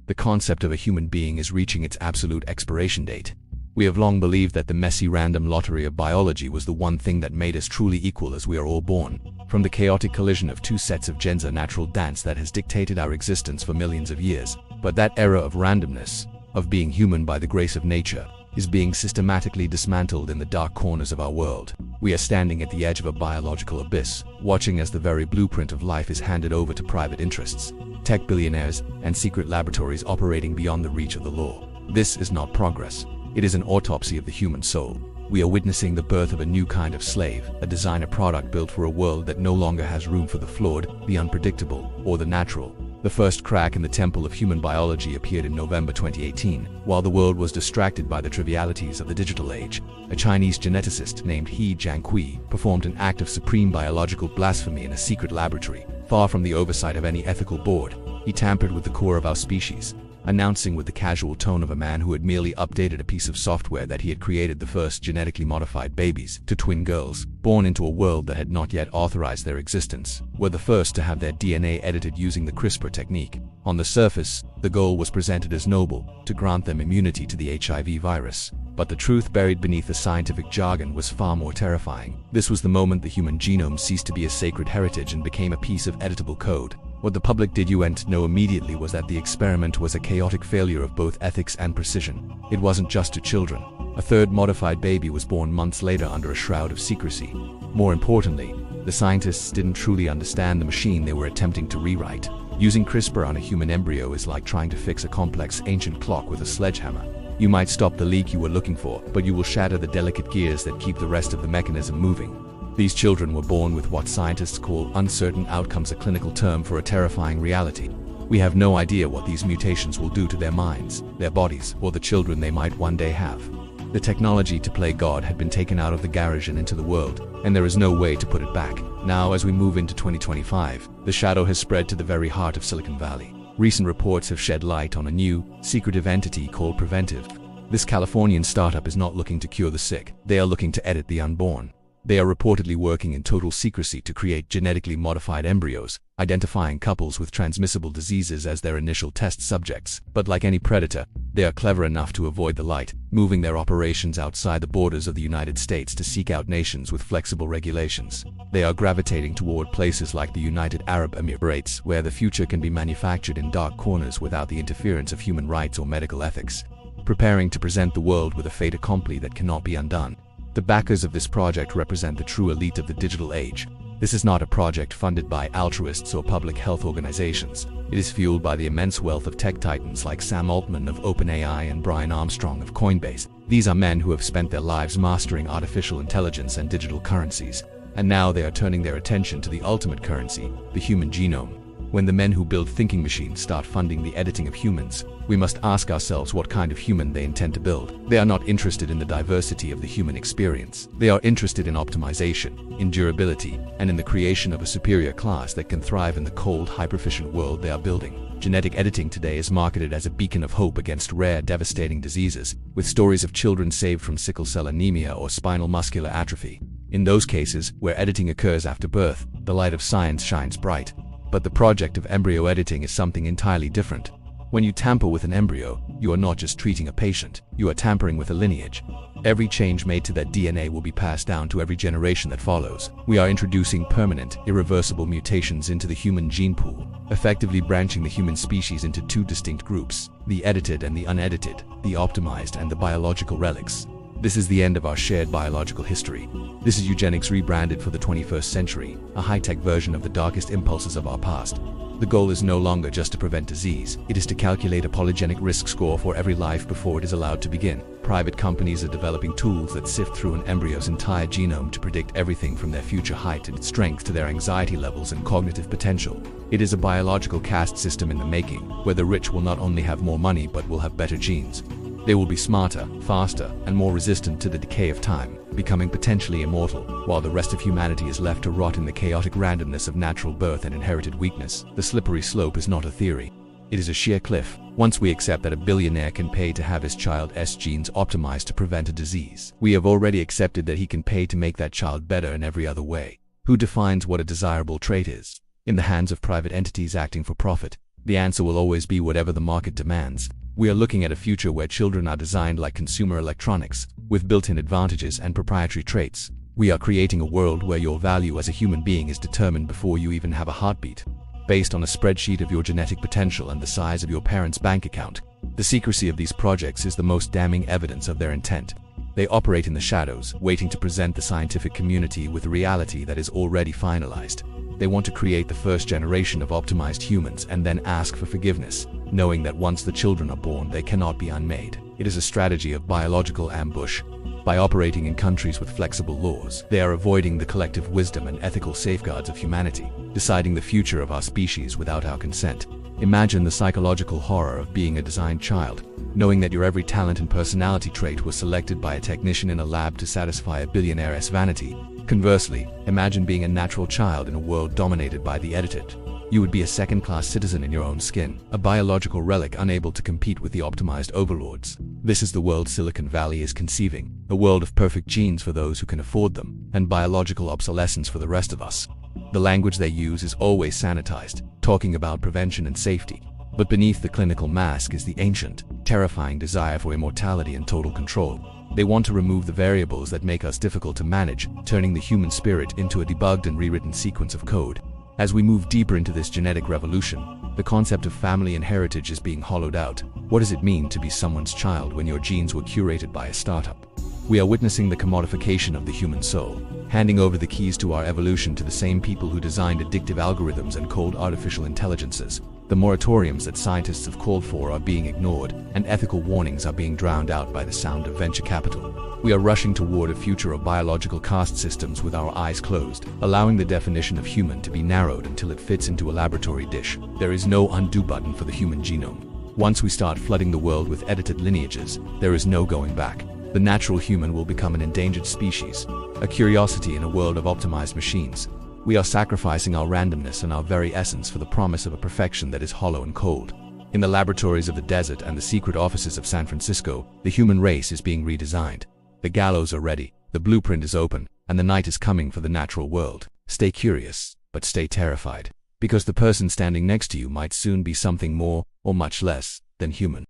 The concept of a human being is reaching its absolute expiration date. We have long believed that the messy random lottery of biology was the one thing that made us truly equal as we are all born. From the chaotic collision of two sets of genes, a natural dance that has dictated our existence for millions of years. But that era of randomness, of being human by the grace of nature, is being systematically dismantled in the dark corners of our world. We are standing at the edge of a biological abyss, watching as the very blueprint of life is handed over to private interests, tech billionaires, and secret laboratories operating beyond the reach of the law. This is not progress. It is an autopsy of the human soul. We are witnessing the birth of a new kind of slave, a designer product built for a world that no longer has room for the flawed, the unpredictable, or the natural. The first crack in the temple of human biology appeared in November 2018, while the world was distracted by the trivialities of the digital age. A Chinese geneticist named He Jiankui performed an act of supreme biological blasphemy in a secret laboratory, far from the oversight of any ethical board. He tampered with the core of our species, announcing with the casual tone of a man who had merely updated a piece of software that he had created the first genetically modified babies, to twin girls, born into a world that had not yet authorized their existence, were the first to have their DNA edited using the CRISPR technique. On the surface, the goal was presented as noble, to grant them immunity to the HIV virus. But the truth buried beneath the scientific jargon was far more terrifying. This was the moment the human genome ceased to be a sacred heritage and became a piece of editable code. What the public didn't know immediately was that the experiment was a chaotic failure of both ethics and precision. It wasn't just to children. A third modified baby was born months later under a shroud of secrecy. More importantly, the scientists didn't truly understand the machine they were attempting to rewrite. Using CRISPR on a human embryo is like trying to fix a complex ancient clock with a sledgehammer. You might stop the leak you were looking for, but you will shatter the delicate gears that keep the rest of the mechanism moving. These children were born with what scientists call uncertain outcomes, a clinical term for a terrifying reality. We have no idea what these mutations will do to their minds, their bodies, or the children they might one day have. The technology to play God had been taken out of the garage and into the world, and there is no way to put it back. Now, as we move into 2025, the shadow has spread to the very heart of Silicon Valley. Recent reports have shed light on a new, secretive entity called Preventive. This Californian startup is not looking to cure the sick. They are looking to edit the unborn. They are reportedly working in total secrecy to create genetically modified embryos, identifying couples with transmissible diseases as their initial test subjects. But like any predator, they are clever enough to avoid the light, moving their operations outside the borders of the United States to seek out nations with flexible regulations. They are gravitating toward places like the United Arab Emirates, where the future can be manufactured in dark corners without the interference of human rights or medical ethics, preparing to present the world with a fait accompli that cannot be undone. The backers of this project represent the true elite of the digital age. This is not a project funded by altruists or public health organizations. It is fueled by the immense wealth of tech titans like Sam Altman of OpenAI and Brian Armstrong of Coinbase. These are men who have spent their lives mastering artificial intelligence and digital currencies, and now they are turning their attention to the ultimate currency, the human genome. When the men who build thinking machines start funding the editing of humans, we must ask ourselves what kind of human they intend to build. They are not interested in the diversity of the human experience. They are interested in optimization, in durability, and in the creation of a superior class that can thrive in the cold, hyper-efficient world they are building. Genetic editing today is marketed as a beacon of hope against rare, devastating diseases, with stories of children saved from sickle cell anemia or spinal muscular atrophy. In those cases, where editing occurs after birth, the light of science shines bright. But the project of embryo editing is something entirely different. When you tamper with an embryo, you are not just treating a patient, you are tampering with a lineage. Every change made to that DNA will be passed down to every generation that follows. We are introducing permanent, irreversible mutations into the human gene pool, effectively branching the human species into two distinct groups, the edited and the unedited, the optimized and the biological relics. This is the end of our shared biological history. This is eugenics rebranded for the 21st century, a high-tech version of the darkest impulses of our past. The goal is no longer just to prevent disease, it is to calculate a polygenic risk score for every life before it is allowed to begin. Private companies are developing tools that sift through an embryo's entire genome to predict everything from their future height and strength to their anxiety levels and cognitive potential. It is a biological caste system in the making, where the rich will not only have more money but will have better genes. They will be smarter, faster, and more resistant to the decay of time, becoming potentially immortal, while the rest of humanity is left to rot in the chaotic randomness of natural birth and inherited weakness. The slippery slope is not a theory. It is a sheer cliff. Once we accept that a billionaire can pay to have his child's genes optimized to prevent a disease, we have already accepted that he can pay to make that child better in every other way. Who defines what a desirable trait is? In the hands of private entities acting for profit, The answer will always be whatever the market demands. We are looking at a future where children are designed like consumer electronics, with built-in advantages and proprietary traits. We are creating a world where your value as a human being is determined before you even have a heartbeat, based on a spreadsheet of your genetic potential and the size of your parents' bank account. The secrecy of these projects is the most damning evidence of their intent. They operate in the shadows, waiting to present the scientific community with a reality that is already finalized. They want to create the first generation of optimized humans and then ask for forgiveness, knowing that once the children are born, they cannot be unmade. It is a strategy of biological ambush. By operating in countries with flexible laws, they are avoiding the collective wisdom and ethical safeguards of humanity, deciding the future of our species without our consent. Imagine the psychological horror of being a designed child, knowing that your every talent and personality trait was selected by a technician in a lab to satisfy a billionaire's vanity. Conversely, imagine being a natural child in a world dominated by the edited. You would be a second-class citizen in your own skin, a biological relic unable to compete with the optimized overlords. This is the world Silicon Valley is conceiving, a world of perfect genes for those who can afford them, and biological obsolescence for the rest of us. The language they use is always sanitized, talking about prevention and safety. But beneath the clinical mask is the ancient, terrifying desire for immortality and total control. They want to remove the variables that make us difficult to manage, turning the human spirit into a debugged and rewritten sequence of code. As we move deeper into this genetic revolution, the concept of family and heritage is being hollowed out. What does it mean to be someone's child when your genes were curated by a startup? We are witnessing the commodification of the human soul, handing over the keys to our evolution to the same people who designed addictive algorithms and cold artificial intelligences. The moratoriums that scientists have called for are being ignored, and ethical warnings are being drowned out by the sound of venture capital. We are rushing toward a future of biological caste systems with our eyes closed, allowing the definition of human to be narrowed until it fits into a laboratory dish. There is no undo button for the human genome. Once we start flooding the world with edited lineages, there is no going back. The natural human will become an endangered species, a curiosity in a world of optimized machines. We are sacrificing our randomness and our very essence for the promise of a perfection that is hollow and cold. In the laboratories of the desert and the secret offices of San Francisco, the human race is being redesigned. The gallows are ready, the blueprint is open, and the night is coming for the natural world. Stay curious, but stay terrified, because the person standing next to you might soon be something more, or much less, than human.